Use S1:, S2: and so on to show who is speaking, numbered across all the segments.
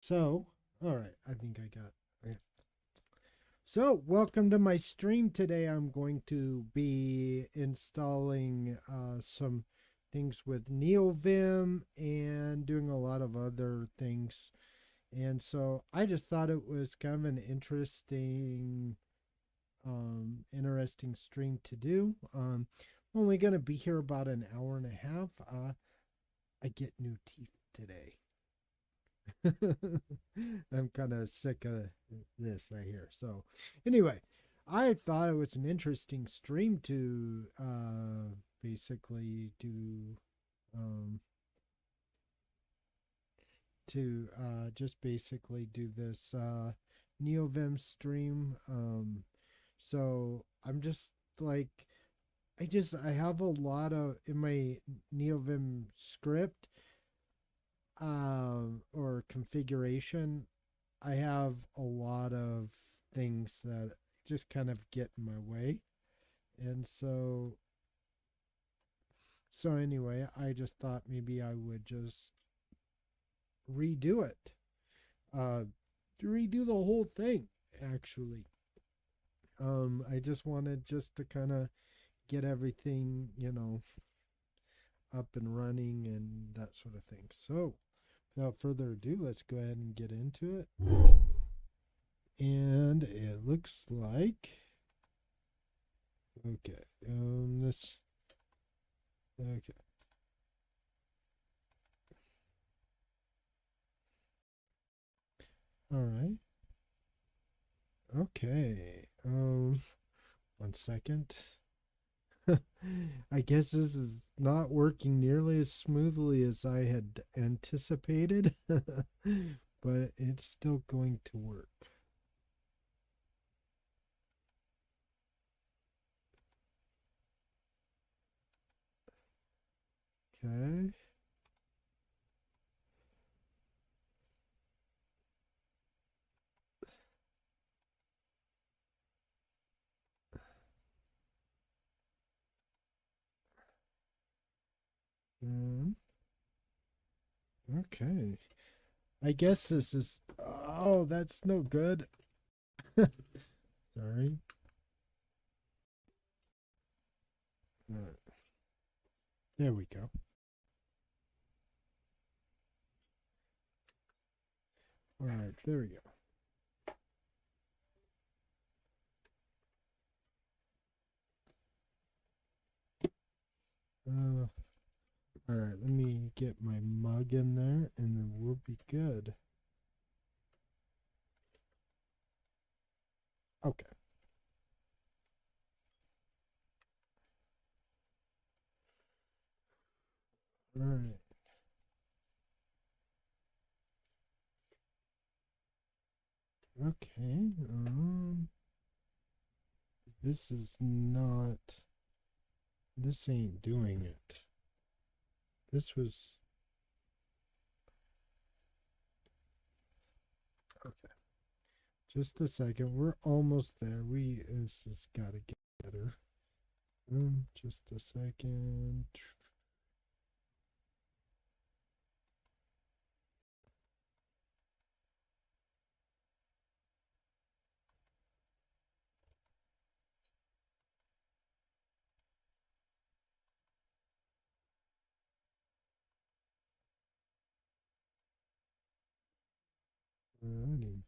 S1: So, all right, I think I got it. So, welcome to my stream today. I'm going to be installing some things with Neovim and doing a lot of other things. And so, I just thought it was kind of an interesting stream to do. I'm only going to be here about an hour and a half. I get new teeth today. I'm kind of sick of this right here. So, anyway, I thought it was an interesting stream to basically do um, just basically do this Neovim stream. So I'm just like I have a lot of in my Neovim script or configuration, I have a lot of things that just kind of get in my way. And so anyway, I just thought maybe I would just redo it. Uh redo the whole thing actually. I just wanted just to kind of get everything, up and running and that sort of thing. So, without further ado, let's go ahead and get into it. And it looks like okay. This okay. All right. Okay. 1 second. I guess this is not working nearly as smoothly as I had anticipated, but it's still going to work. Okay. Um, okay. I guess this is. Oh, that's no good. Sorry. There we go. All right, there we go. Uh, all right, let me get my mug in there and then we'll be good. Okay. All right. Okay. This is not. This ain't doing it. This was. Okay. Just a second. We're almost there. This has got to get better. Just a second. Alrighty.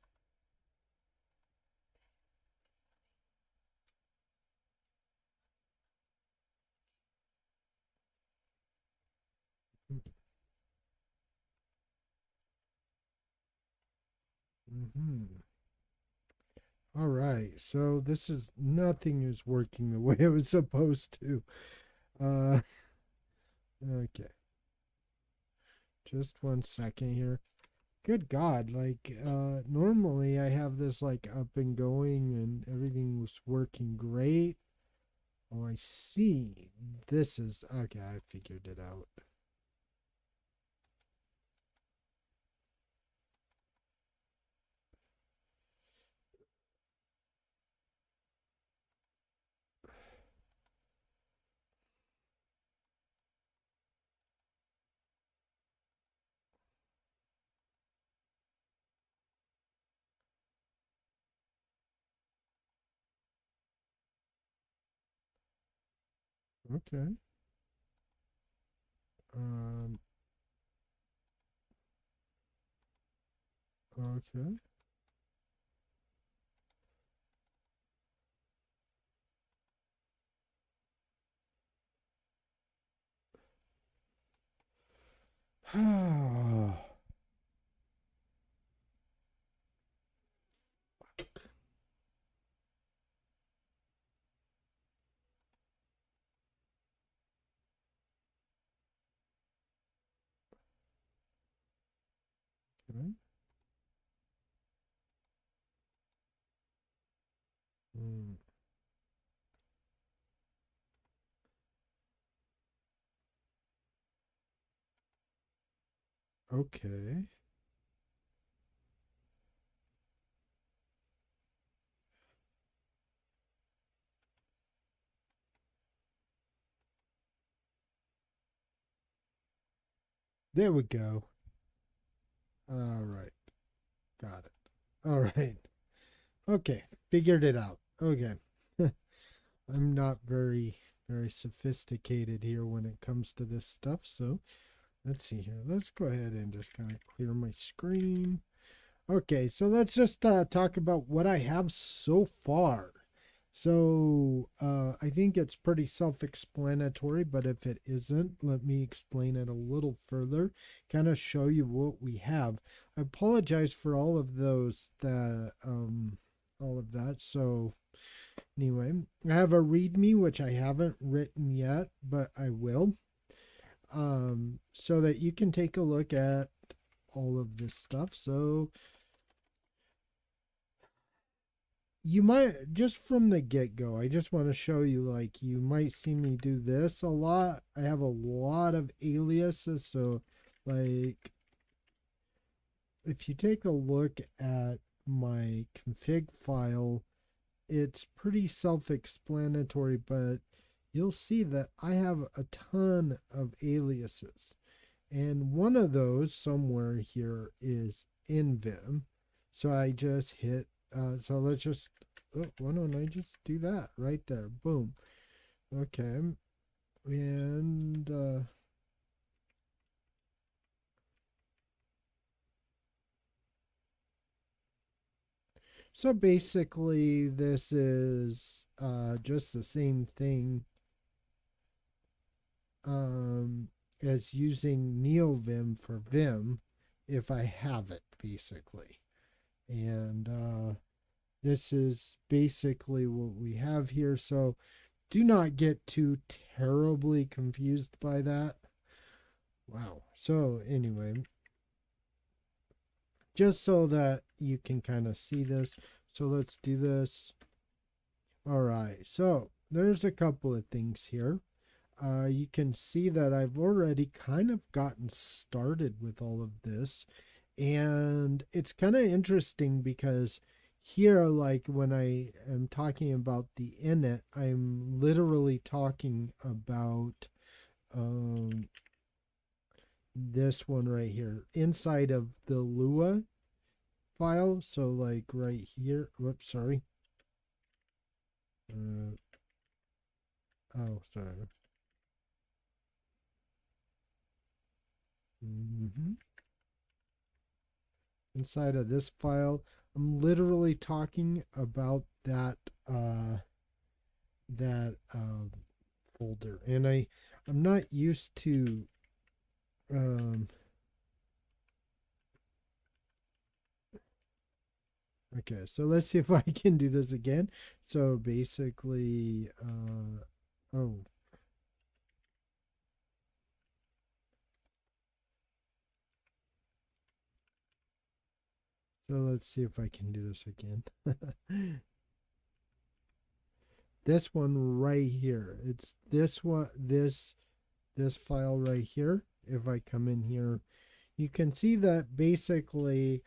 S1: Mm-hmm. All right. So this is nothing is working the way it was supposed to. Uh okay. Just 1 second here. Good God, like normally I have this like up and going and everything was working great. Oh, I see. This is okay, I figured it out. Okay. Um, okay. Okay. Mm, okay. There we go. All right. Got it. All right. Okay. Figured it out. Okay. I'm not very sophisticated here when it comes to this stuff. So let's see here. Let's go ahead and just kind of clear my screen. Okay, so let's just talk about what I have so far. So I think it's pretty self-explanatory, but if it isn't, let me explain it a little further, kind of show you what we have. I apologize for all of those that all of that. So anyway, I have a README which I haven't written yet, but I will. So that you can take a look at all of this stuff. So you might just from the get-go, I just want to show you, like, you might see me do this a lot. I have a lot of aliases. So like if you take a look at my config file, it's pretty self-explanatory, but you'll see that I have a ton of aliases. And one of those somewhere here is Nvim. So I just hit, so let's just, oh, why don't I just do that right there? Boom. Okay. And so basically, this is just the same thing um, as using Neovim for Vim if I have it, basically. And this is basically what we have here. So do not get too terribly confused by that. Wow. So anyway, just so that you can kind of see this. So let's do this. All right. So there's a couple of things here. You can see that I've already kind of gotten started with all of this. And it's kind of interesting because here, like when I am talking about the init, I'm literally talking about um, this one right here inside of the Lua file. So, like right here, whoops, sorry. Uh, oh, sorry. Mm-hmm. Inside of this file, I'm literally talking about that folder, and I'm not used to um, okay, so let's see if I can do this again. So basically, oh, so let's see if I can do this again. This one right here. It's this one, this file right here. If I come in here, you can see that basically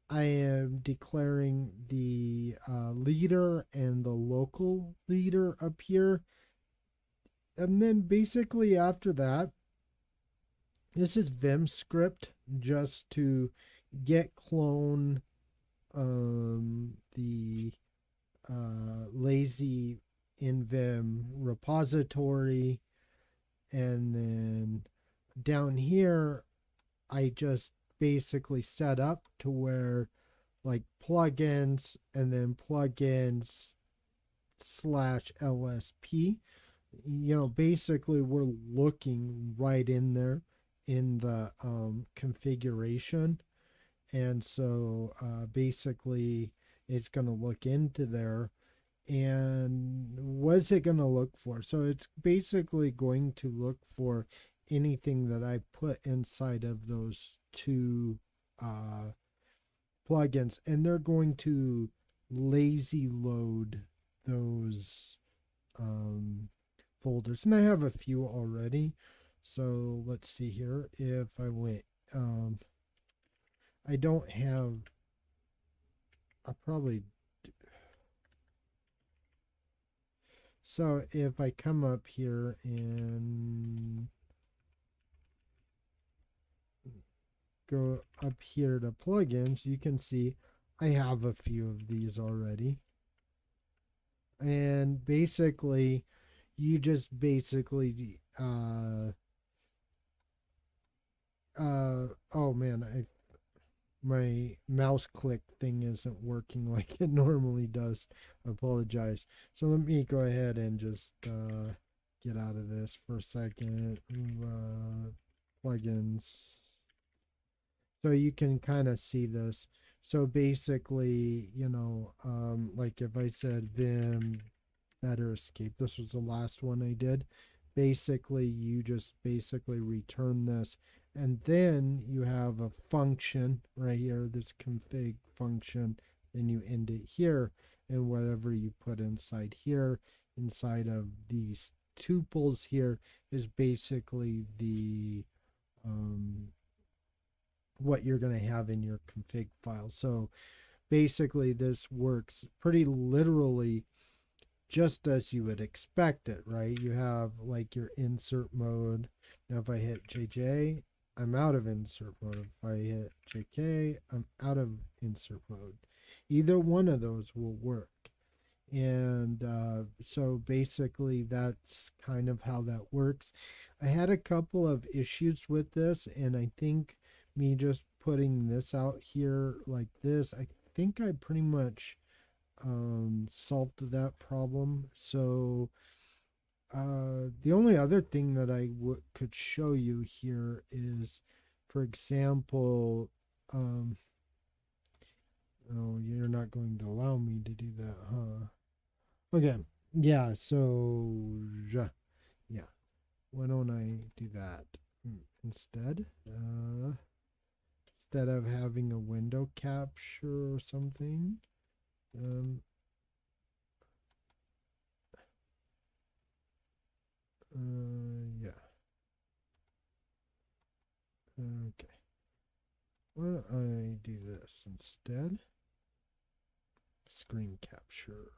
S1: I am declaring the leader and the local leader up here. And then basically after that, this is Vim script just to get clone the Lazy Nvim repository. And then down here, I just basically set up to where like plugins and then plugins slash LSP. Basically we're looking right in there in the configuration. And so basically it's going to look into there. And what's it going to look for? So it's basically going to look for anything that I put inside of those two uh, plugins, and they're going to lazy load those folders. And I have a few already. So let's see here. If I went, I don't have, I probably, so if I come up here and go up here to plugins, you can see I have a few of these already. And basically, you just basically, oh man, my mouse click thing isn't working like it normally does. I apologize. So let me go ahead and just get out of this for a second. Plugins. So you can kind of see this. So basically, like if I said Vim better escape, this was the last one I did. Basically, you just basically return this. And then you have a function right here, this config function. Then you end it here. And whatever you put inside here, inside of these tuples here, is basically the what you're going to have in your config file. So basically this works pretty literally just as you would expect it, right? You have like your insert mode. Now if I hit JJ, I'm out of insert mode. If I hit JK, I'm out of insert mode. Either one of those will work. And so basically that's kind of how that works. I had a couple of issues with this, and I think me just putting this out here like this, I think I pretty much solved that problem. So the only other thing that I could show you here is, for example, oh, you're not going to allow me to do that, huh? Okay, yeah, so yeah, why don't I do that instead? Instead of having a window capture or something. Yeah. Okay. Why don't I do this instead? Screen capture.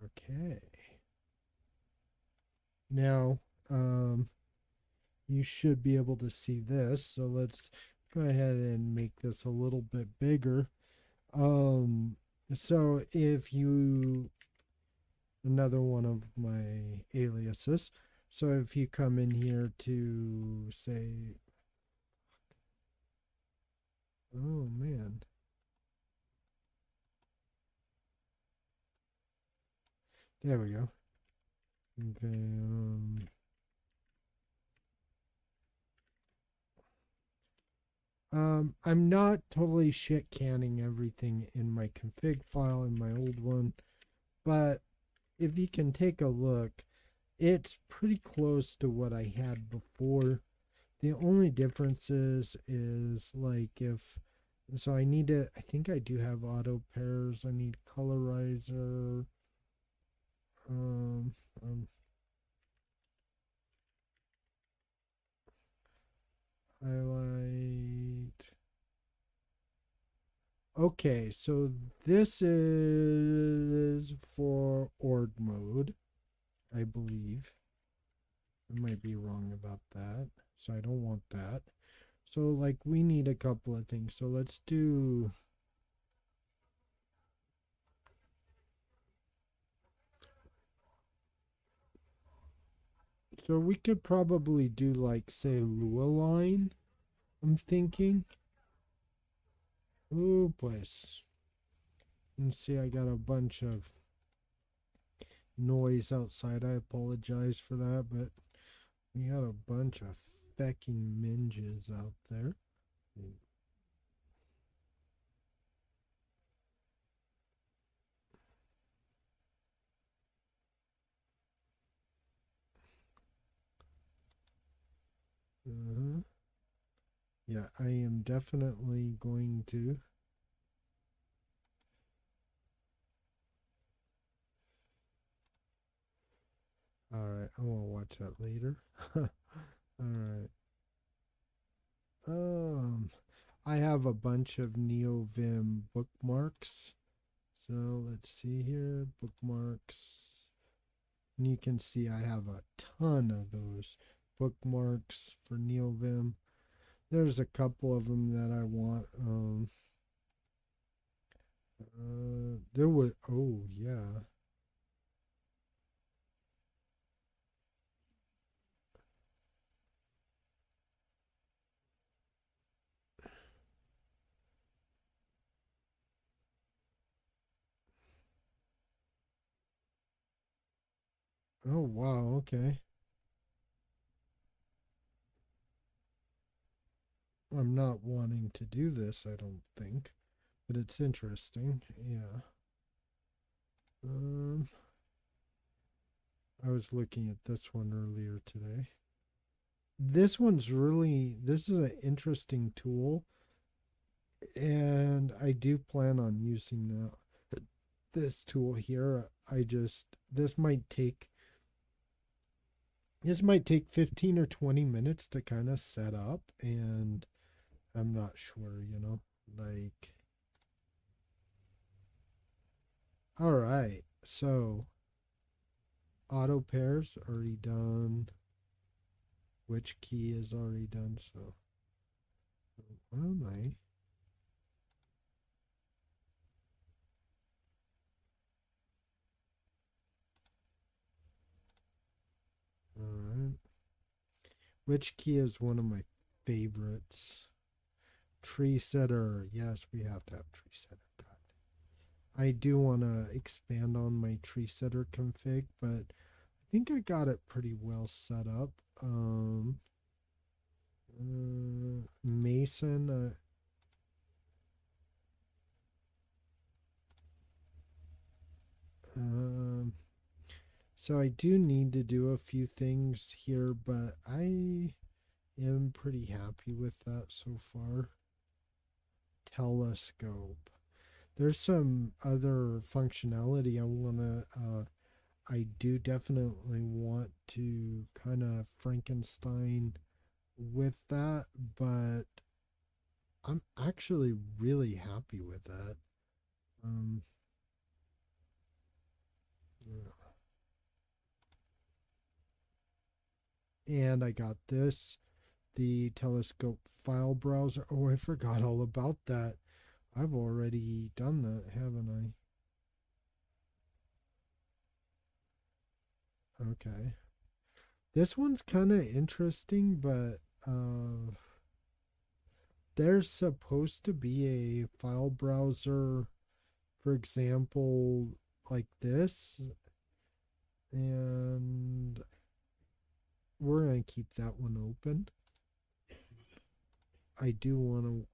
S1: Okay. Now, you should be able to see this. So let's go ahead and make this a little bit bigger. So if you, another one of my aliases. So if you come in here to say, oh man. There we go. Okay. I'm not totally shit canning everything in my config file in my old one, but if you can take a look, it's pretty close to what I had before. The only difference is like if, so I need to, I think I do have auto pairs. I need colorizer. Um, um, Highlight. Okay, so this is for org mode, I believe. I might be wrong about that, so I don't want that. So like we need a couple of things. So let's do, So we could probably do like say Lua line. I'm thinking. Ooh, pues. And see, I got a bunch of noise outside. I apologize for that, but we got a bunch of fecking minges out there. Uh-huh. Yeah, I am definitely going to. All right, I want to watch that later. All right. I have a bunch of Neovim bookmarks. So let's see here, bookmarks. And you can see I have a ton of those bookmarks for Neovim. There's a couple of them that I want. There was, oh yeah. Oh wow, okay. I'm not wanting to do this, I don't think, but it's interesting. Yeah. Um, I was looking at this one earlier today. This is an interesting tool, and I do plan on using this tool here. This might take 15 or 20 minutes to kind of set up, and I'm not sure, like, all right, so auto pairs already done. Which key is already done? So, what am I? All right. Which key is one of my favorites? Tree setter. Yes, we have to have tree setter. God. I do want to expand on my tree setter config, but I think I got it pretty well set up. Mason. Um, so I do need to do a few things here, but I am pretty happy with that so far. Telescope. There's some other functionality I do definitely want to kind of Frankenstein with that, but I'm actually really happy with that. Um, and I got the telescope file browser. Oh, I forgot all about that. I've already done that, haven't I? Okay. This one's kind of interesting, but there's supposed to be a file browser, for example, like this, and we're going to keep that one open. I do want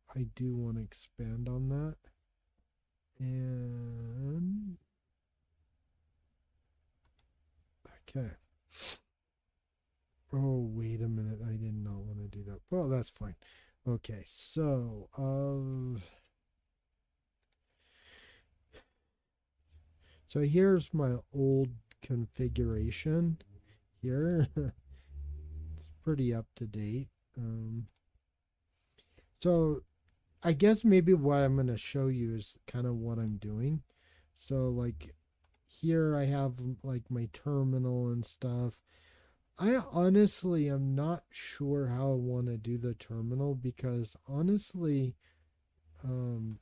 S1: to expand on that. And okay. Oh, wait a minute. I did not want to do that. Well, that's fine. Okay, so here's my old configuration here. It's pretty up to date. So I guess maybe what I'm going to show you is kind of what I'm doing. So like here I have like my terminal and stuff. I honestly am not sure how I want to do the terminal because honestly, um,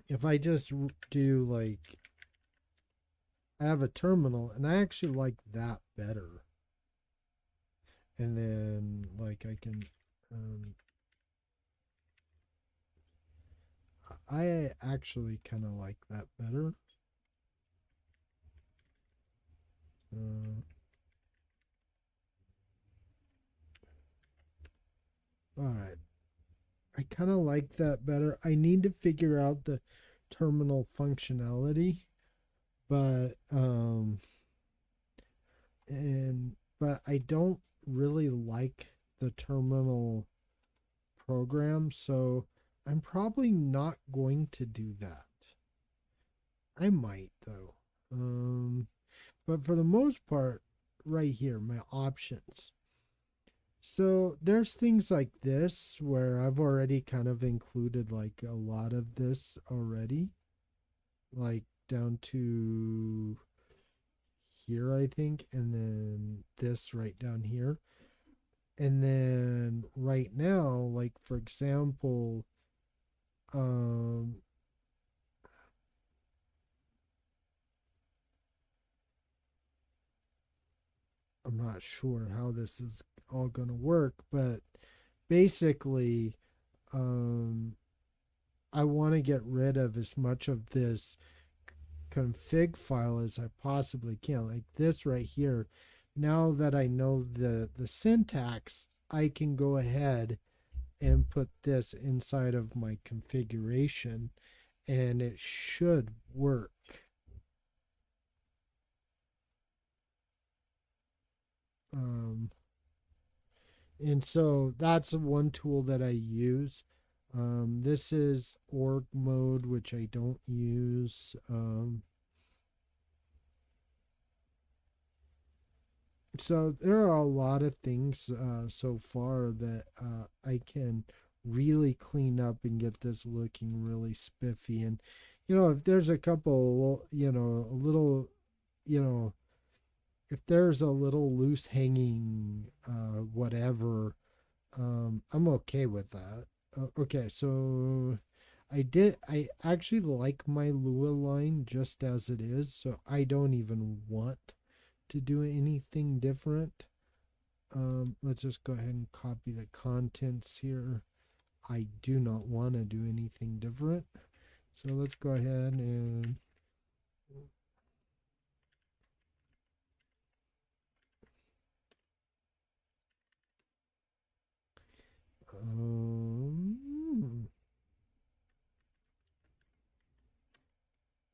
S1: if I just do like, I have a terminal and I actually like that better. And then like I can, I actually kind of like that better. Uh, all right. I kind of like that better. I need to figure out the terminal functionality, but but I don't really like the terminal program, so I'm probably not going to do that. I might though. But for the most part, right here, my options. So there's things like this where I've already kind of included like a lot of this already, like down to here, I think, and then this right down here. And then right now, like for example, um, I'm not sure how this is all going to work, but basically, um, I want to get rid of as much of this config file as I possibly can. Like this right here. Now that I know the syntax, I can go ahead and put this inside of my configuration and it should work. Um, and so that's one tool that I use. This is org mode, which I don't use. So there are a lot of things so far that I can really clean up and get this looking really spiffy. And if there's a couple, a little, you know, if there's a little loose hanging whatever, I'm okay with that. Okay, so I actually like my Lua line just as it is, so I don't even want to do anything different. Let's just go ahead and copy the contents here. I do not want to do anything different. So let's go ahead and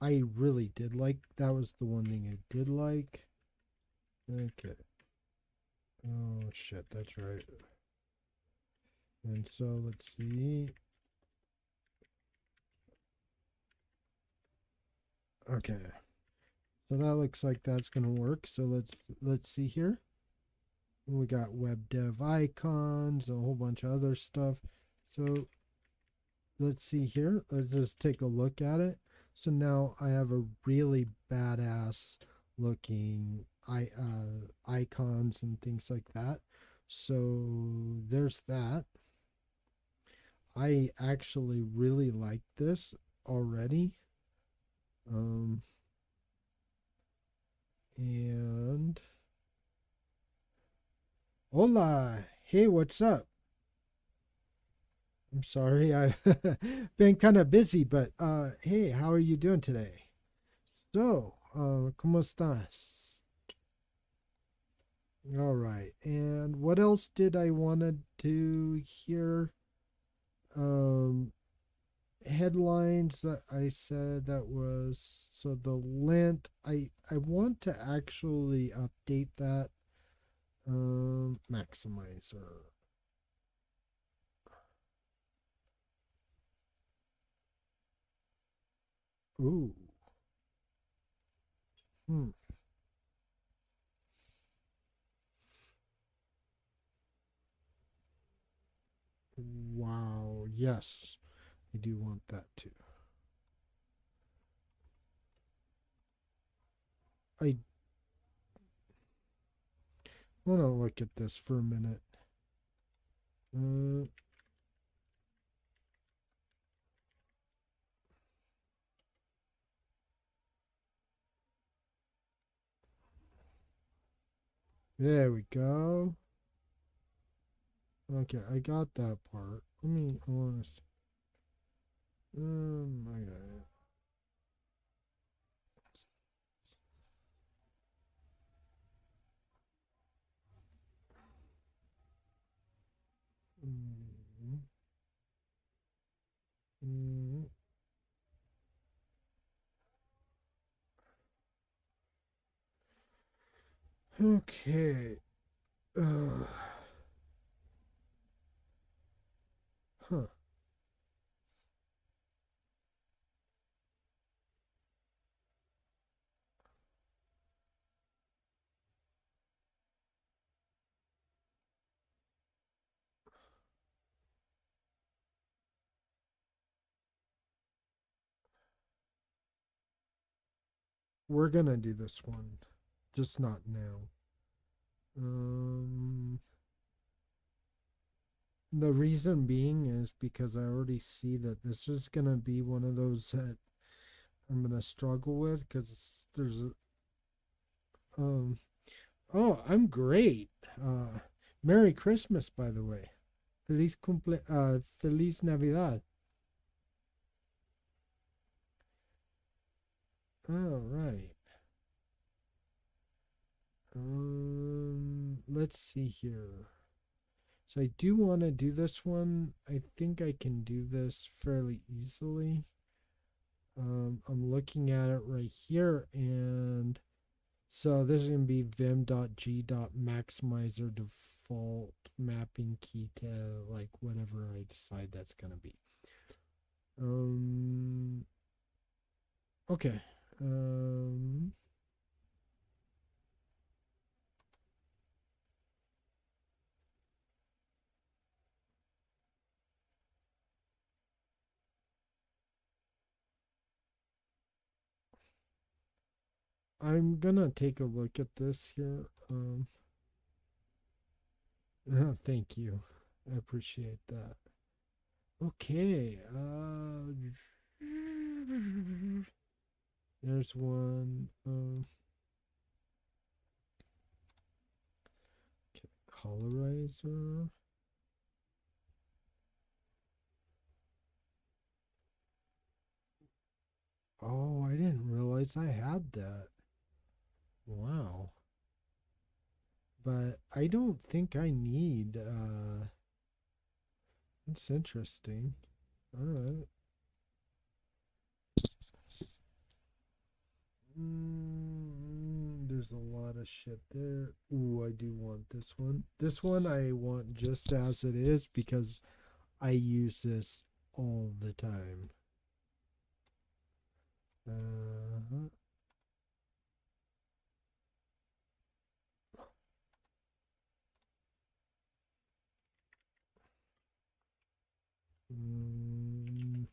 S1: I really did like that was the one thing I did like. Okay. Oh shit, that's right. And so let's see. Okay. So that looks like that's gonna work. So let's see here. We got web dev icons, a whole bunch of other stuff. So let's see here. Let's just take a look at it. So now I have a really badass looking icons and things like that. So there's that. I actually really like this already. Um, and hola, hey, what's up? I'm sorry, I've been kind of busy, but hey, how are you doing today? So, ¿cómo estás? All right. And what else did I want to hear? Um, headlines that I said that was so the lint. I want to actually update that. Maximizer. Ooh. Hmm. Wow. Yes, I do want that too. I want to look at this for a minute. Uh, there we go. Okay, I got that part. Let me, I want to, I got it. Mm, mm, okay. Uh, huh. We're gonna do this one, just not now. Um, the reason being is because I already see that this is gonna be one of those that I'm gonna struggle with because there's a, um. Oh, I'm great. Uh, Merry Christmas, by the way. Feliz Navidad. All right. Let's see here. So I do want to do this one. I think I can do this fairly easily. I'm looking at it right here, and so this is going to be vim.g.maximizer default mapping key to like whatever I decide that's going to be. Um, okay. Um, I'm gonna take a look at this here. Thank you. I appreciate that. Okay. There's one. Okay, colorizer. Oh, I didn't realize I had that. Wow. But I don't think I need. It's interesting. All right. There's a lot of shit there. Ooh, I do want this one. This one I want just as it is because I use this all the time. Uh-huh. Mm,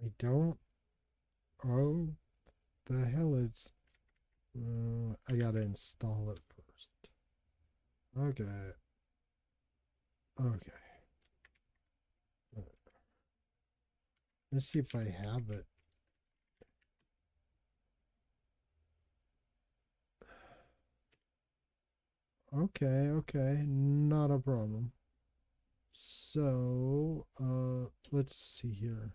S1: I don't. Oh, the hell is. I gotta install it first. Okay. Okay. Let's see if I have it. Okay, okay. Not a problem. So, let's see here.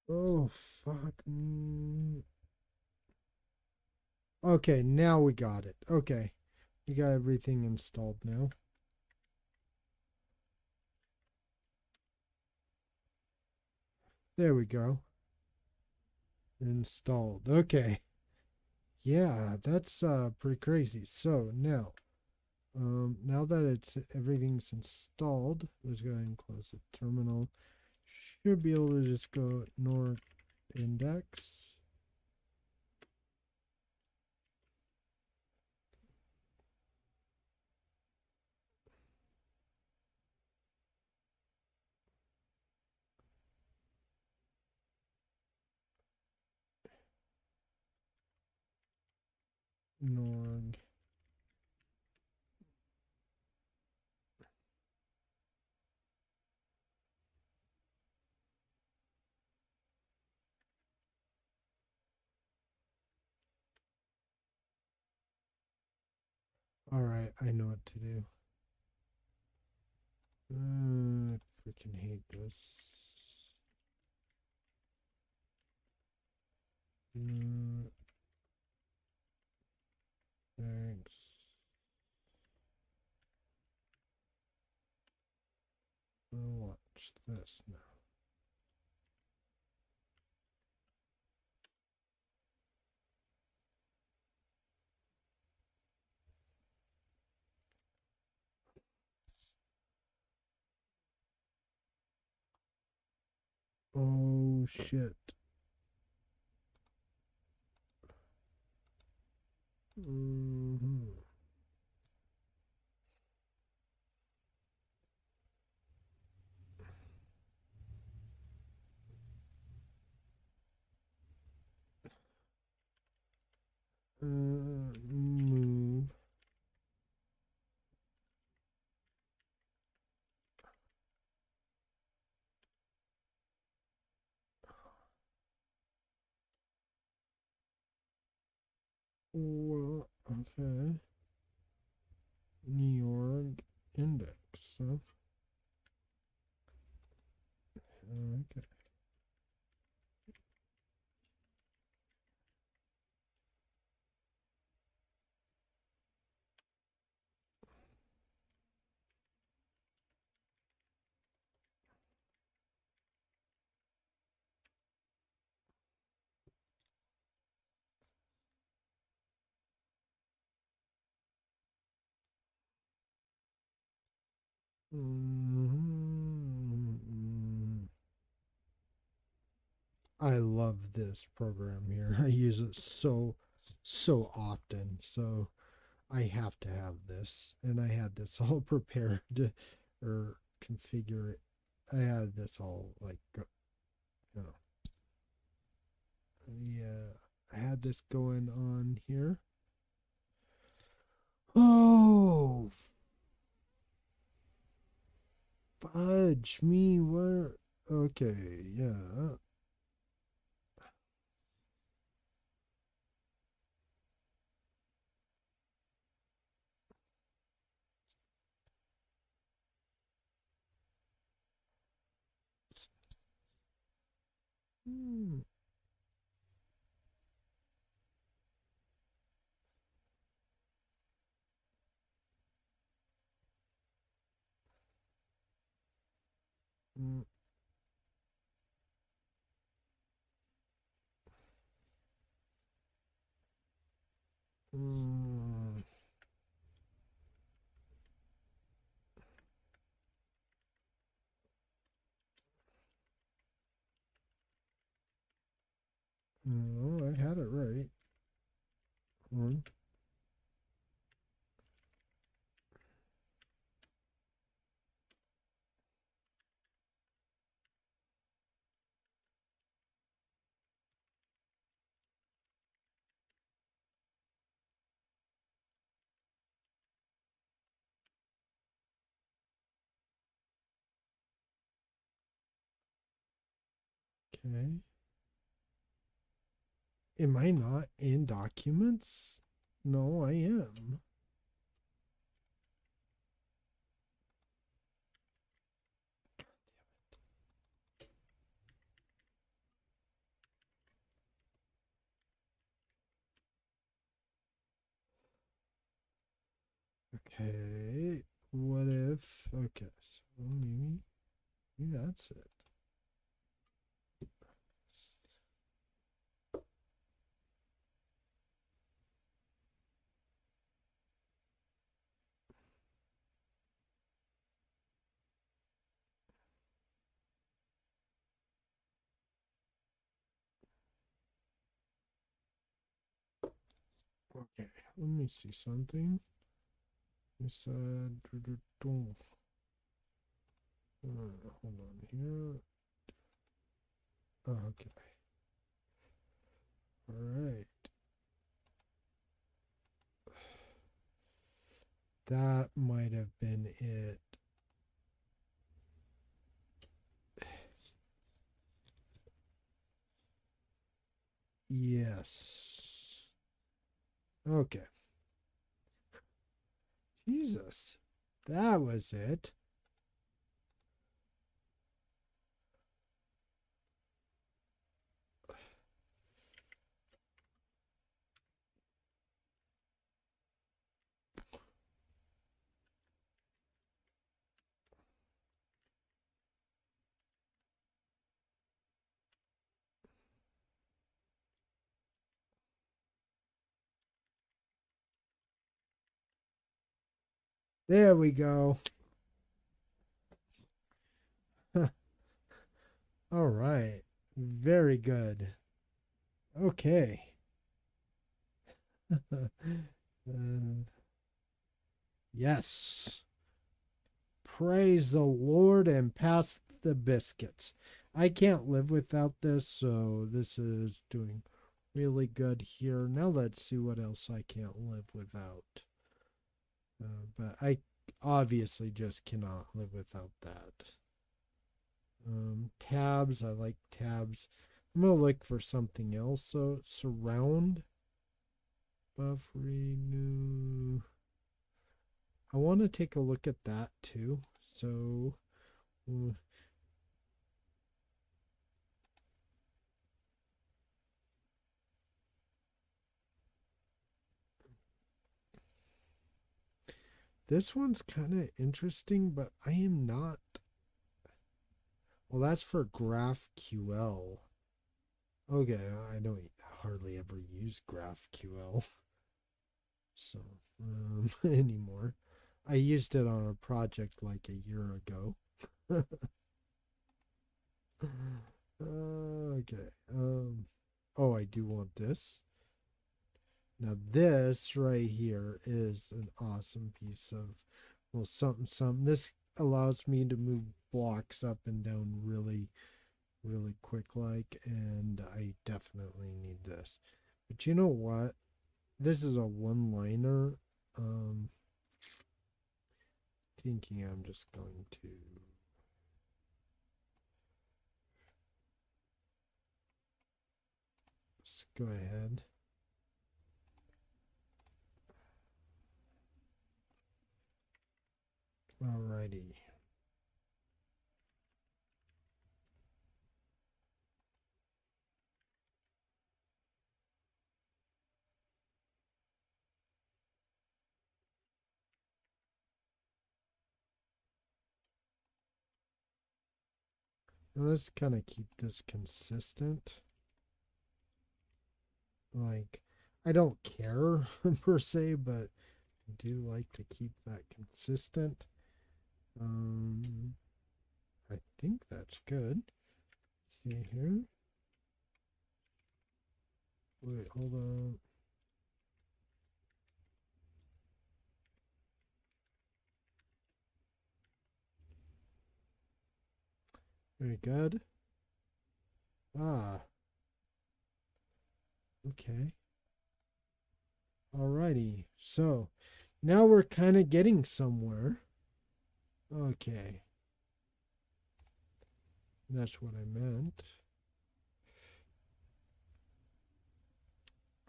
S1: Oh, fuck. Okay, now we got it. Okay. We got everything installed now. There we go. Installed. Okay. Yeah, that's pretty crazy. So now that it's everything's installed, let's go ahead and close the terminal. Should be able to just go north index. Norg. All right, I know what to do. Freaking hate this. Thanks. Watch this now. Oh shit. Mm-hmm. Move. Well, okay. Neorg index. Huh? Okay. Mm-hmm. I love this program here. I use it so often. So I have to have this. And I had this all prepared or configure it. I had this all like, you know, yeah, I had this going on here. Oh, fudge me. Where? Okay, yeah. Hmm. Mm, mm, no, I had it right. One. Okay. Am I not in documents? No, I am. Okay. What if? Okay. So maybe that's it. Okay, let me see something. You said, hold on here. Okay. All right. That might have been it. Yes. Okay. Jesus. That was it. There we go. All right. Very good. Okay. Yes. Praise the Lord and pass the biscuits. I can't live without this, so this is doing really good here. Now let's see what else I can't live without. But I obviously just cannot live without that. Tabs, I like tabs. I'm gonna look for something else. So surround, buff, renew. I want to take a look at that too. So this one's kind of interesting, but I am not. Well, that's for GraphQL. Okay, I don't hardly ever use GraphQL so anymore. I used it on a project like a year ago. Okay. Oh, I do want this. Now this right here is an awesome piece of well something something. This allows me to move blocks up and down really quick like, and I definitely need this. But you know what? This is a one-liner. Um Thinking I'm just going to just go ahead. Alrighty. And let's kind of keep this consistent. Like, I don't care per se, but I do like to keep that consistent. I think that's good. See here. Wait, hold on. Very good. Ah, okay. Alrighty. So now we're kind of getting somewhere. Okay. That's what I meant.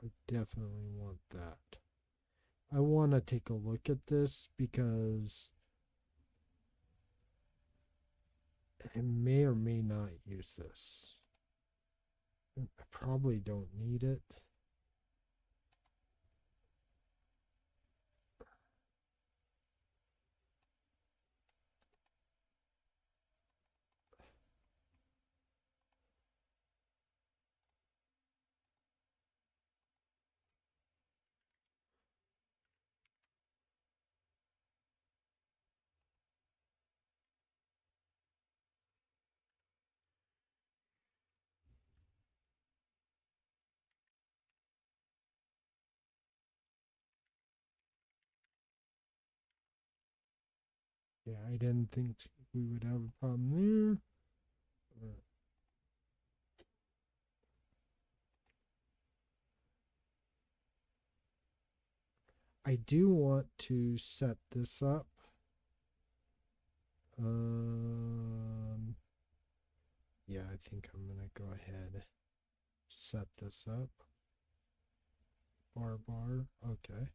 S1: I definitely want that. I want to take a look at this because I may or may not use this. I probably don't need it. Yeah, I didn't think we would have a problem there. I do want to set this up. Yeah, I think I'm going to go ahead, set this up. Bar. Okay.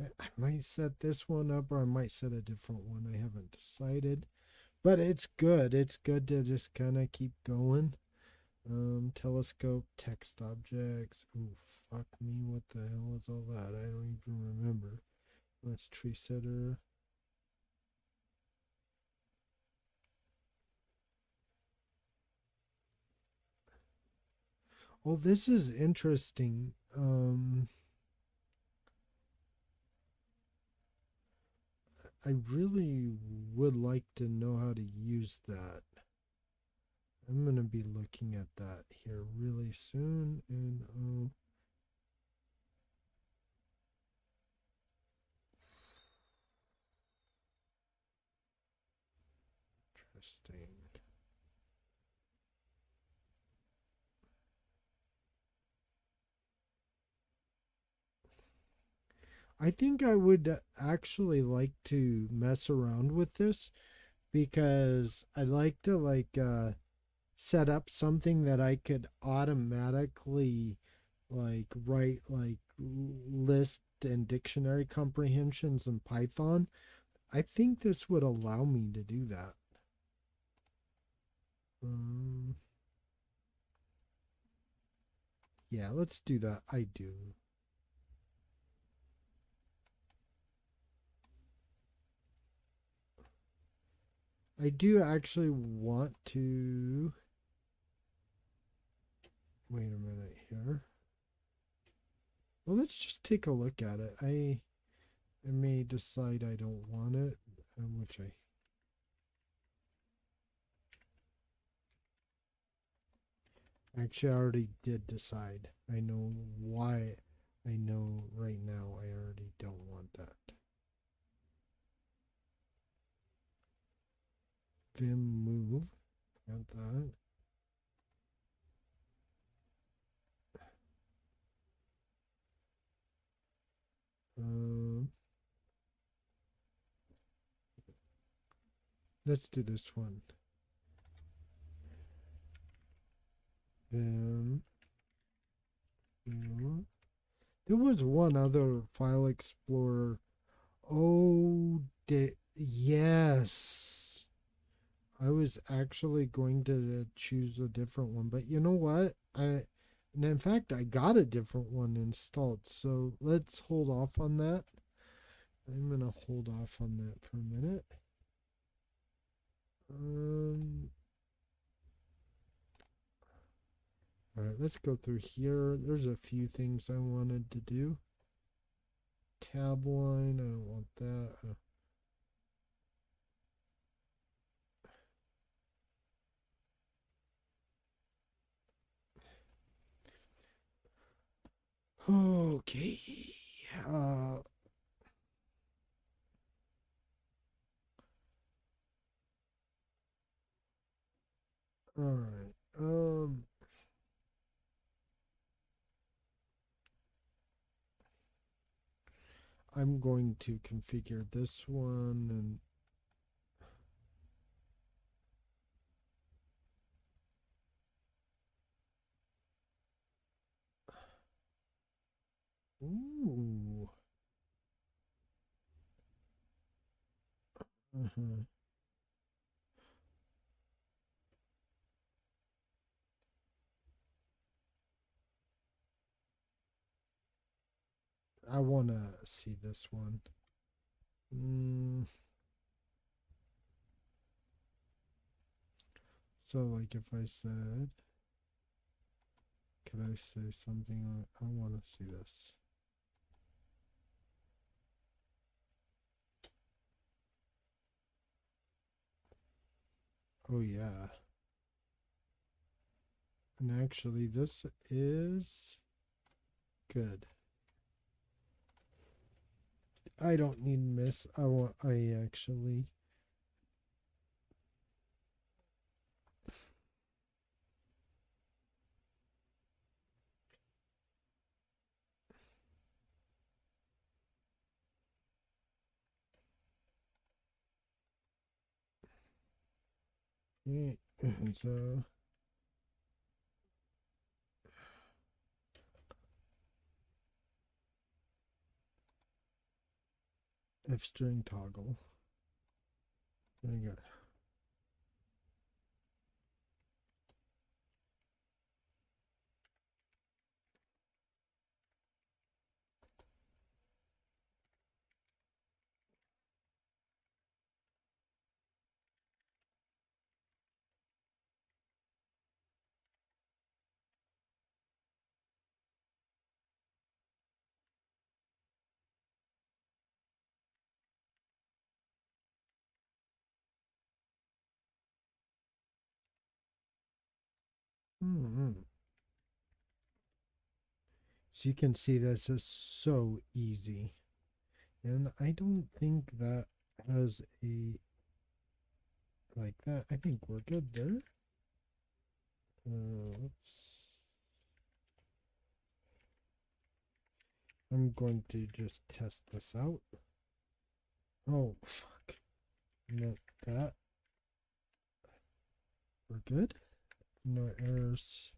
S1: I might set this one up or I might set a different one. I haven't decided. But it's good. It's good to just kind of keep going. Telescope, text objects. Ooh, fuck me. What the hell is all that? I don't even remember. Let's tree setter. Oh, this is interesting. I really would like to know how to use that. I'm going to be looking at that here really soon. And interesting. I think I would actually like to mess around with this because I'd like to set up something that I could automatically write list and dictionary comprehensions in Python. I think this would allow me to do that. Um, yeah, let's do that. I do. I do actually want to. Wait a minute here. Well, let's just take a look at it. I may decide I don't want it, which I actually already did decide. I know why. I know right now I already don't want that. Vim move. Got that. Um, let's do this one. Vim. There was one other file explorer. Oh, yes. I was actually going to choose a different one, but you know what? And in fact, I got a different one installed. So let's hold off on that. I'm gonna hold off on that for a minute. All right, let's go through here. There's a few things I wanted to do. Tab line, I don't want that. Okay. All right. I'm going to configure this one and ooh. Uh-huh. I want to see this one. So, like, if I said, could I say something like, I want to see this? Oh, yeah. And actually, this is good. I don't need miss. I actually Okay, so if string toggle. Very good. Mm-hmm. So you can see this is so easy. And I don't think that has a like that. I think we're good there. Let's. I'm going to just test this out. Oh, fuck. Meant that. We're good. No errors.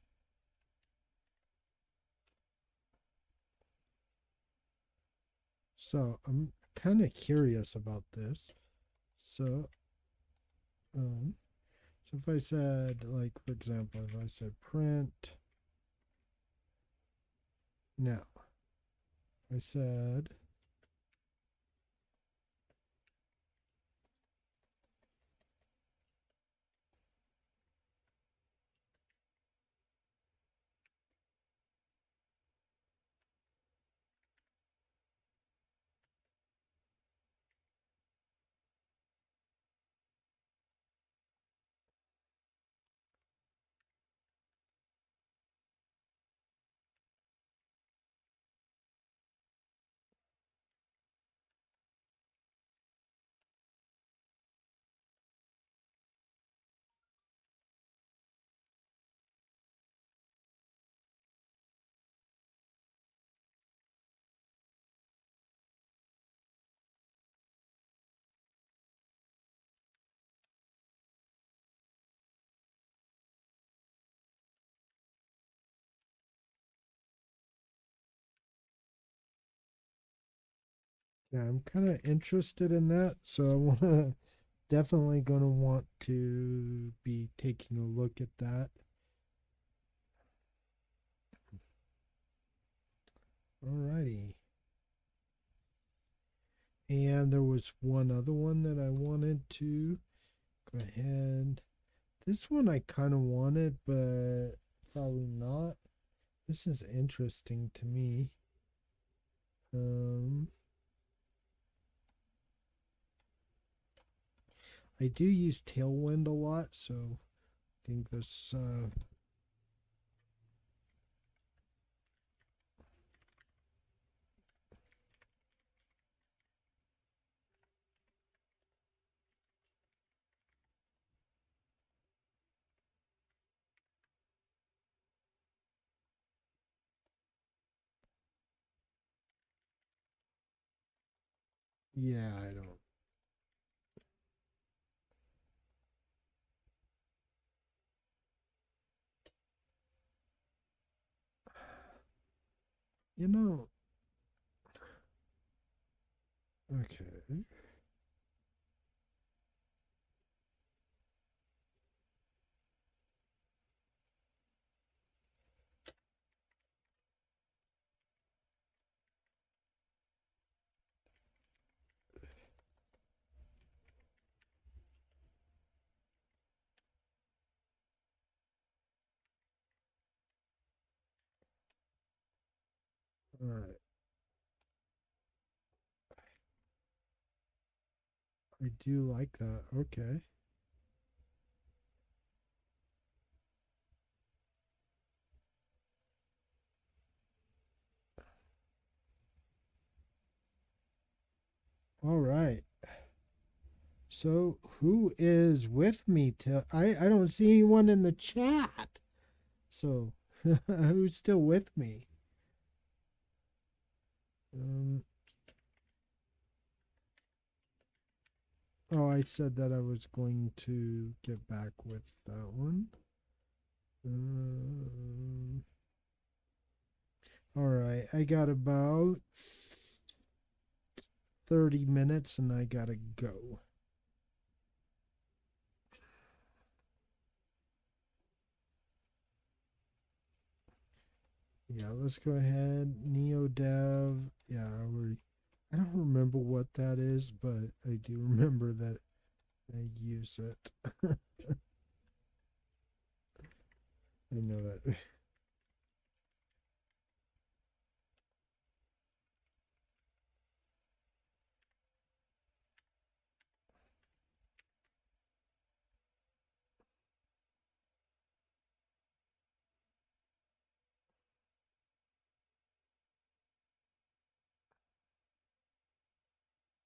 S1: So I'm kind of curious about this. So, so if I said, like, for example, if I said print now, I said, yeah, I'm kind of interested in that. So I want to definitely going to want to be taking a look at that. Alrighty. And there was one other one that I wanted to go ahead. This one I kind of wanted, but probably not. This is interesting to me. I do use Tailwind a lot, so I think this. Yeah, I don't. You know. Okay. All right. I do like that. Okay. All right. So who is with me? I don't see anyone in the chat. So who's still with me? Um. Oh, I said that I was going to get back with that one. All right, I got about 30 minutes and I gotta go. Yeah, let's go ahead. NeoDev. Yeah, I don't remember what that is, but I do remember that I use it. I know that.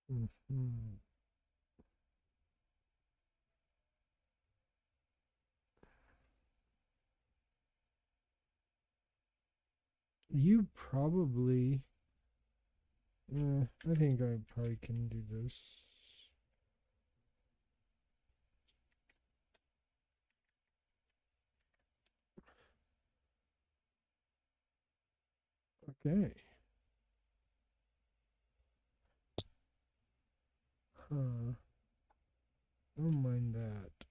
S1: Mhm. You probably. I think I probably can do this. Okay. Huh. Don't mind that.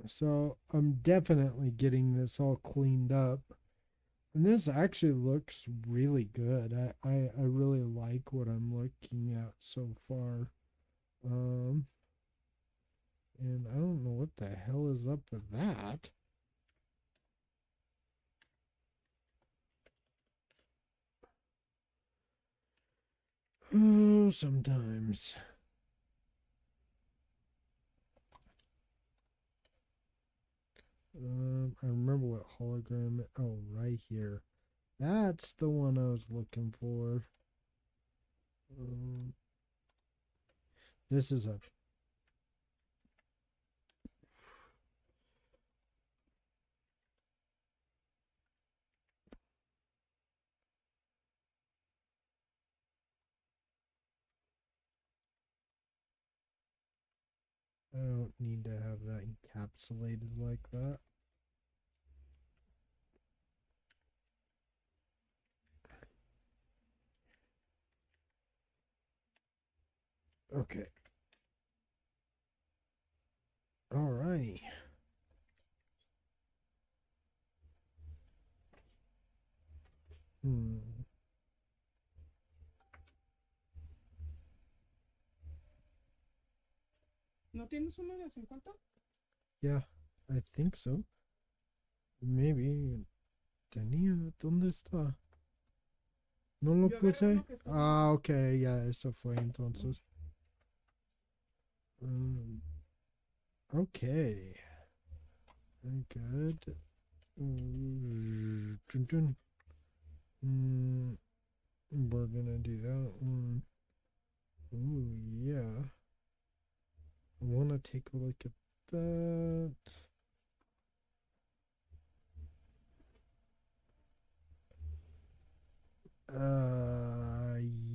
S1: So I'm definitely getting this all cleaned up. And this actually looks really good. I really like what I'm looking at so far. Um, and I don't know what the hell is up with that. Oh, sometimes. I remember what hologram. Oh, right here. That's the one I was looking for. Um, this is a. I don't need to have that encapsulated like that. Okay. Alrighty. Hmm.
S2: ¿No tienes uno de 50?
S1: Yeah, I think so. Maybe. Tenía. ¿Dónde está? No lo
S2: Yo agarré
S1: puse.
S2: uno que está ahí.
S1: Ah, ok, ya, eso fue entonces. Okay. Very good. We're gonna do that one. Ooh, yeah. I wanna take a look at that.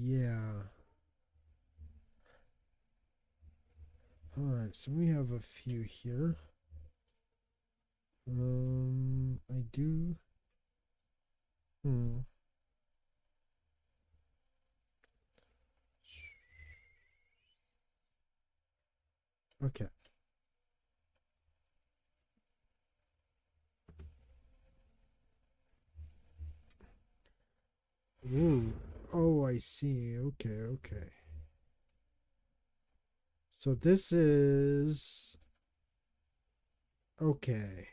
S1: Yeah. Alright, so we have a few here. I do. Hmm. Okay. Ooh. Oh, I see. Okay, okay. So this is okay.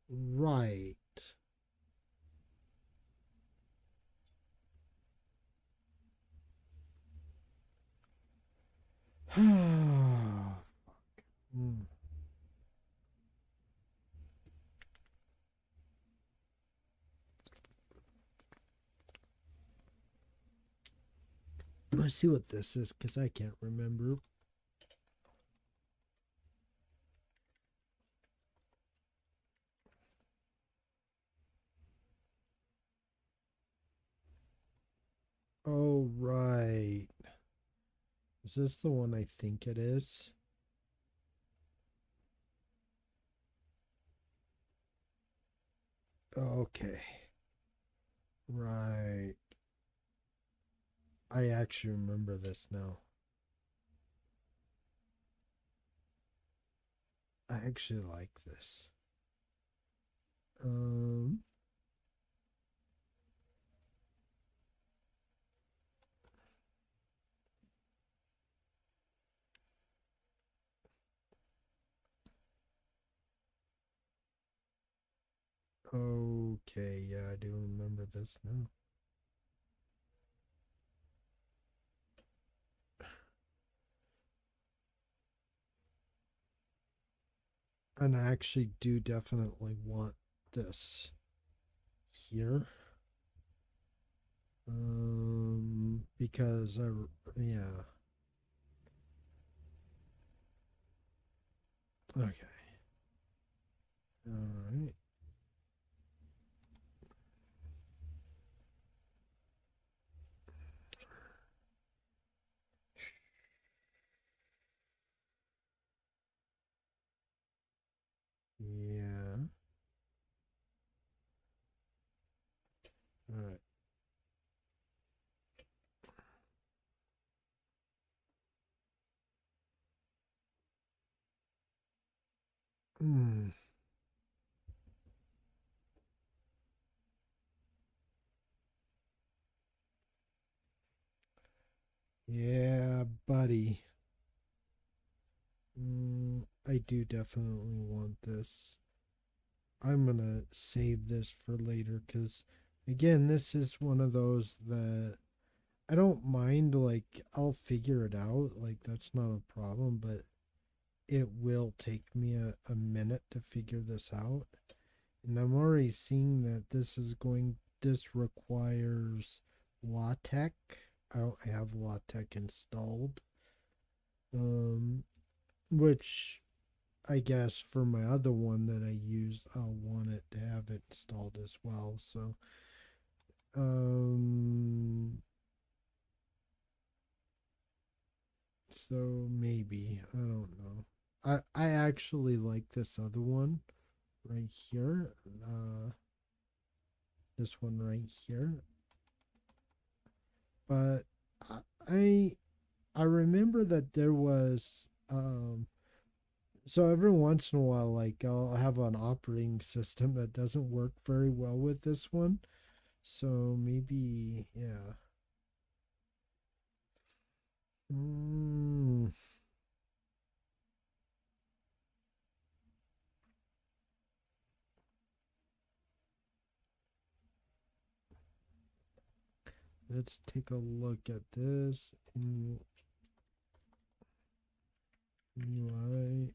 S1: Right. Hmm. Let's see what this is because I can't remember. Oh, right. Is this the one I think it is? Okay. Right. I actually remember this now. I actually like this. Um, okay, yeah, I do remember this now. And I actually do definitely want this here. Because yeah. Okay. All right. Yeah. All right. Mm, yeah, buddy. I do definitely want this. I'm gonna save this for later because, again, this is one of those that I don't mind. Like, I'll figure it out. Like, that's not a problem, but it will take me a minute to figure this out. And I'm already seeing that this requires LaTeX. I don't have LaTeX installed. Um, which I guess for my other one that I use, I'll want it to have it installed as well. Um, so maybe I don't know. I actually like this other one right here. This one right here. But I I remember that there was so every once in a while, like, I'll have an operating system that doesn't work very well with this one. So maybe, yeah. Mm, let's take a look at this in UI.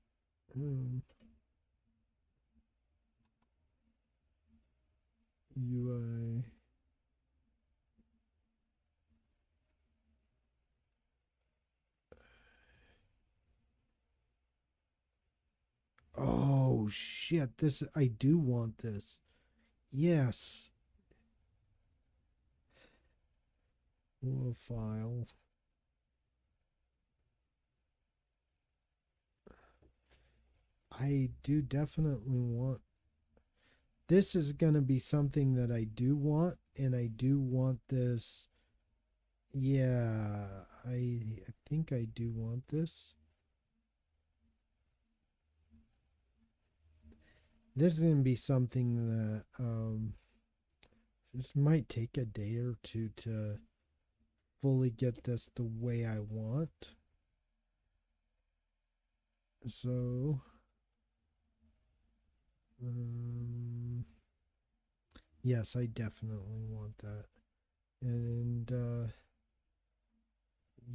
S1: UI. Oh shit! This I do want this. Yes. Whoa, file. I do definitely want. This is gonna be something that I do want, and I do want this. Yeah, I think I do want this. This is gonna be something that this might take a day or two to fully get this the way I want. So, um, yes, I definitely want that. And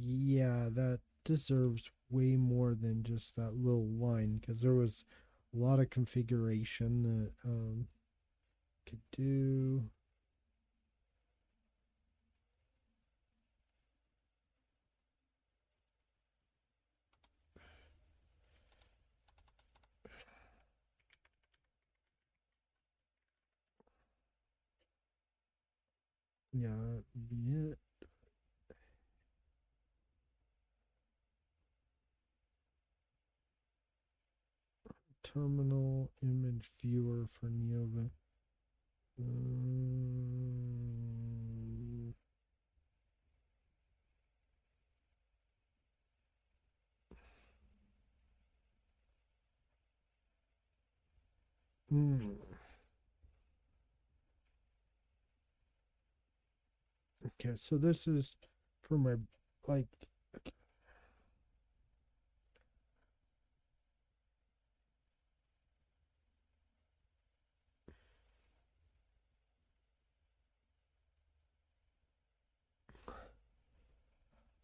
S1: yeah, that deserves way more than just that little line because there was a lot of configuration that could do. Yeah, be it. terminal image viewer for Neovim. Okay, so this is for my, like,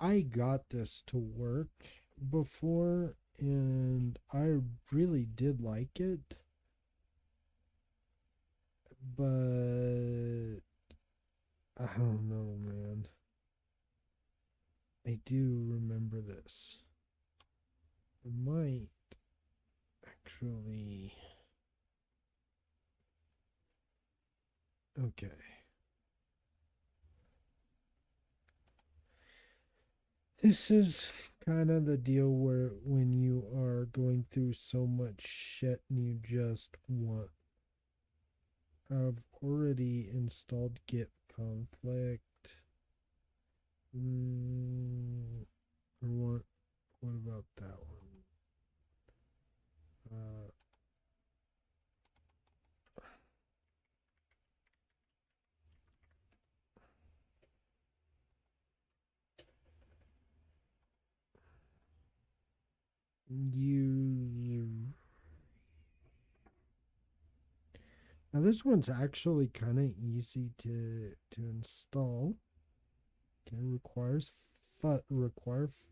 S1: I got this to work before and I really did like it, but I don't know, man. I do remember this. I might actually. Okay. This is kind of the deal where when you are going through so much shit and you just want. I've already installed git conflict. I want. What about that one? You Now this one's actually kind of easy to install. Okay, require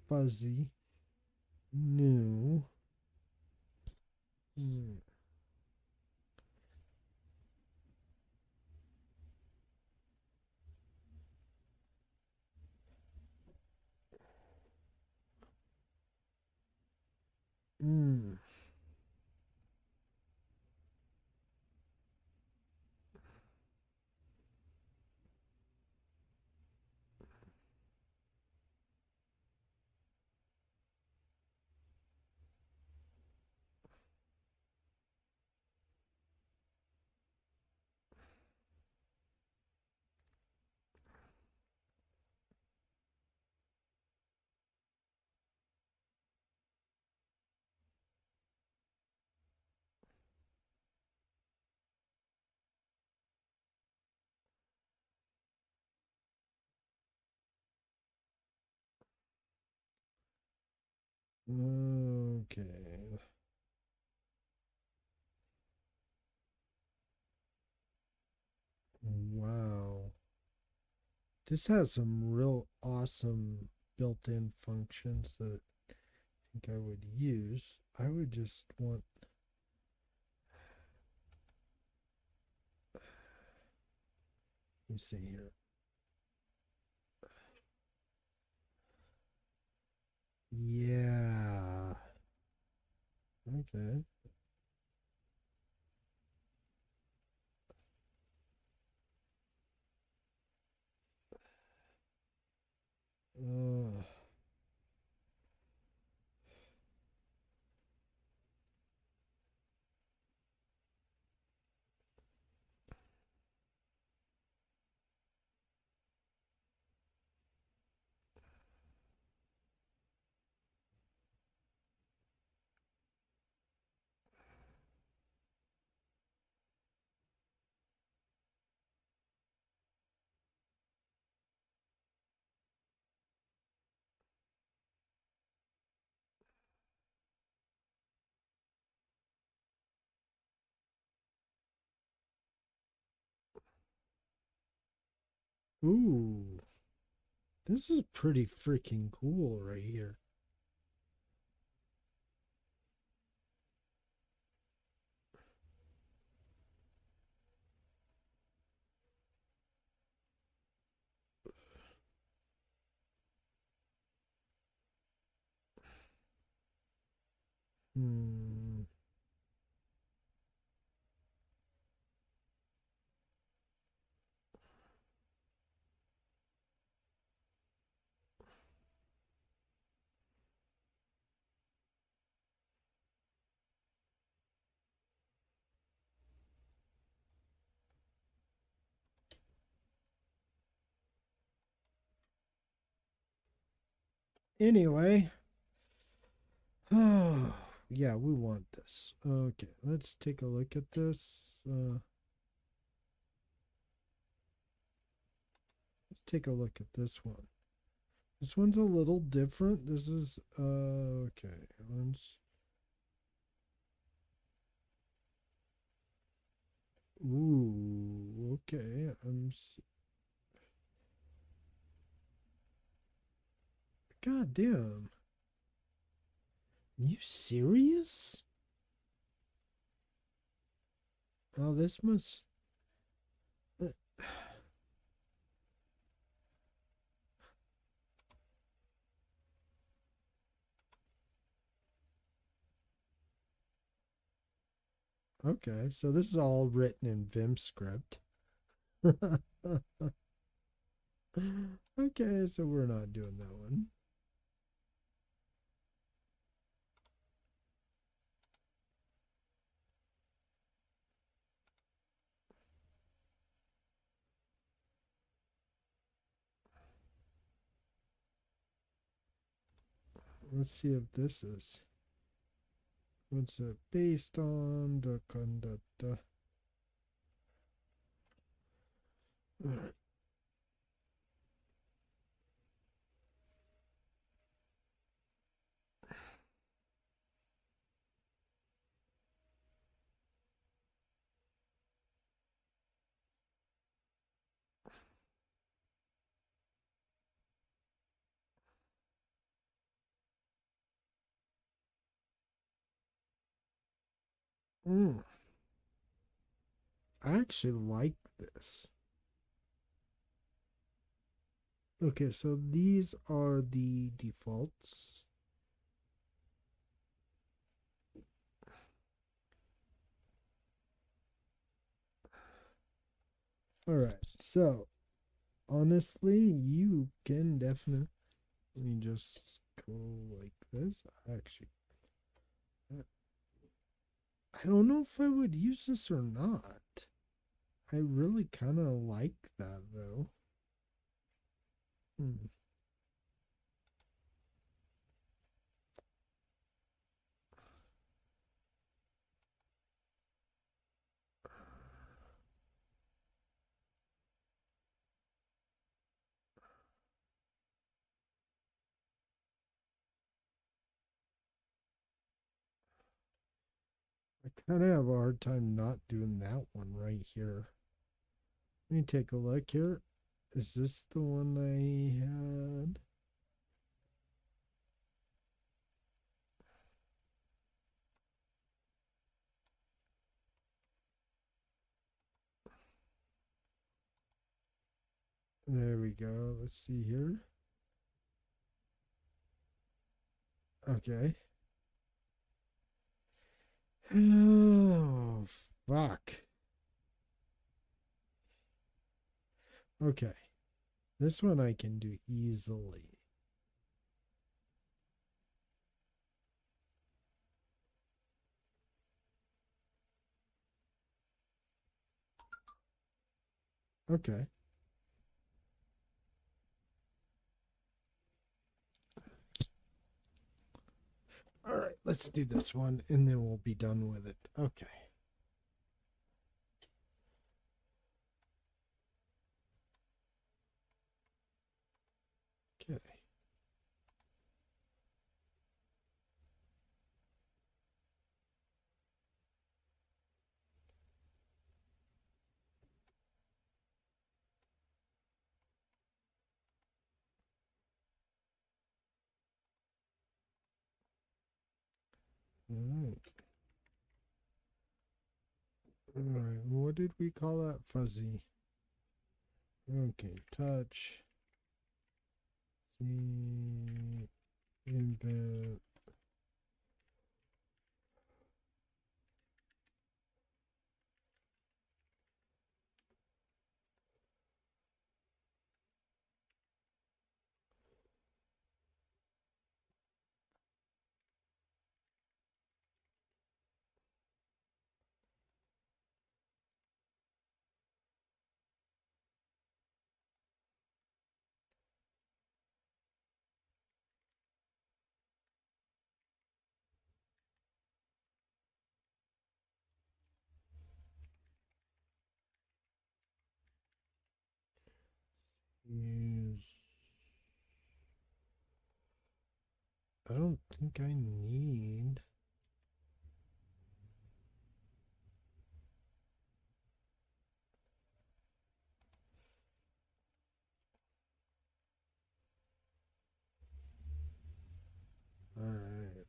S1: fuzzy new. Hmm. Mm. Okay. Wow. This has some real awesome built-in functions that I think I would use. I would just want. Let me see here. Yeah. Okay. Uh, ooh. This is pretty freaking cool right here. Hmm. Anyway, oh, yeah, we want this. Okay, let's take a look at this. Let's take a look at this one. This one's a little different. This is okay. Let's. Ooh, okay. God damn. You serious? Oh, this must. uh, Okay, so this is all written in Vim script. Okay, so we're not doing that one. Let's see if this is. What's it based on? The conduct. Alright. Mm, I actually like this. Okay, so these are the defaults. Alright, so honestly, you can definitely just go like this. Actually, I don't know if I would use this or not. I really kind of like that though. Hmm. I kind of have a hard time not doing that one right here. Let me take a look here. Is this the one I had? There we go. Let's see here. Okay. Oh, fuck. Okay. This one I can do easily. Okay. All right. Let's do this one and then we'll be done with it. Okay. Okay. All right. All right. What did we call that? Fuzzy. Okay. Touch. See. Invent. use. I don't think I need. All right.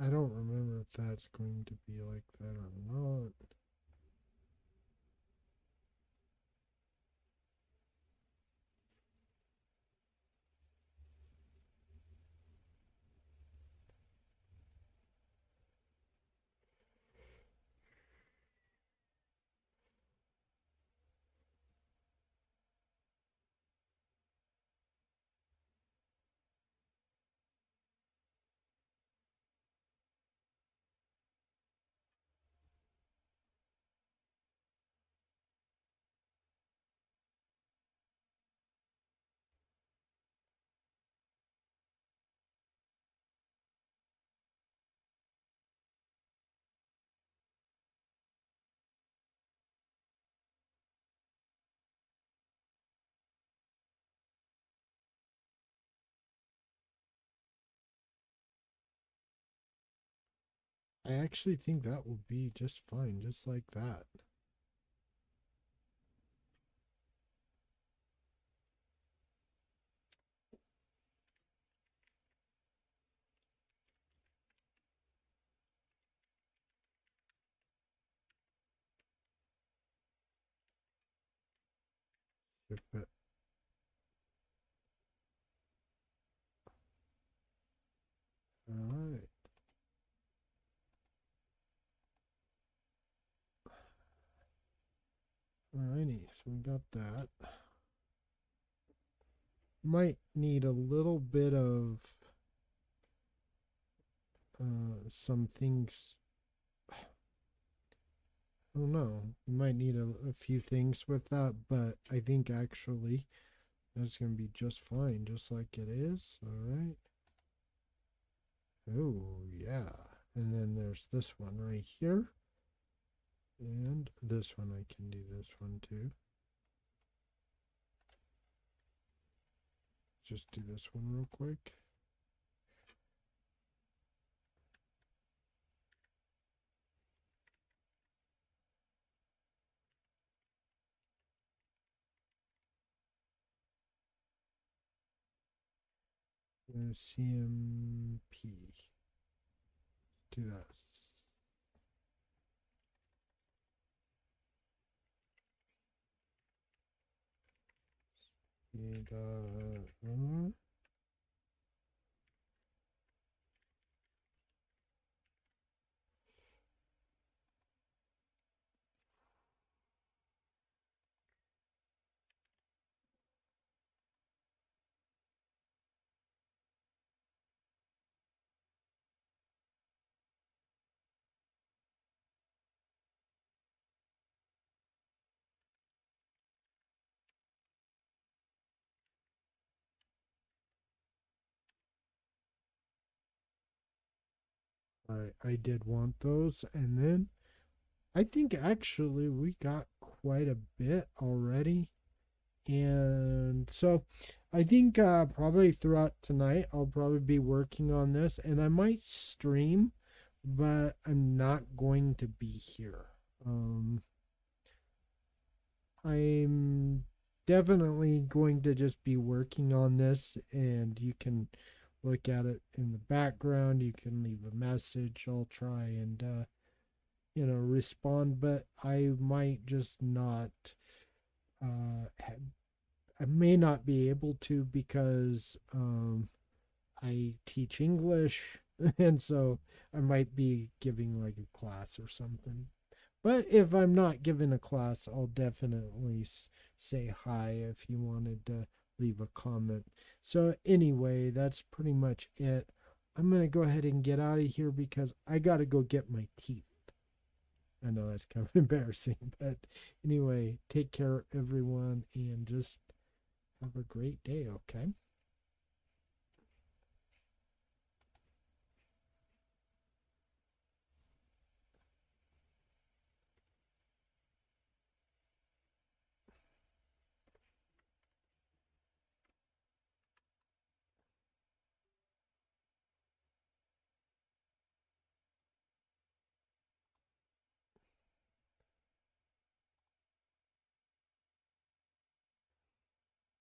S1: I don't remember if that's going to be like that or not. I actually think that will be just fine, just like that. If it, all right. Alrighty, so we got that. Might need a little bit of some things. I don't know. We might need a few things with that, but I think actually that's going to be just fine, just like it is. All right. Oh, yeah. And then there's this one right here. And this one, I can do this one too. Just do this one real quick. CMP. Do that. And, all right, I did want those. And then I think actually we got quite a bit already. And so I think probably throughout tonight, I'll probably be working on this and I might stream, but I'm not going to be here. I'm definitely going to just be working on this, and you can look at it in the background. You can leave a message. I'll try and, respond, but I might just not, I may not be able to because I teach English, and so I might be giving like a class or something. But if I'm not giving a class, I'll definitely say hi if you wanted to leave a comment. So, anyway, that's pretty much it. I'm going to go ahead and get out of here because I got to go get my teeth. I know that's kind of embarrassing, but anyway, take care, everyone, and just have a great day, okay?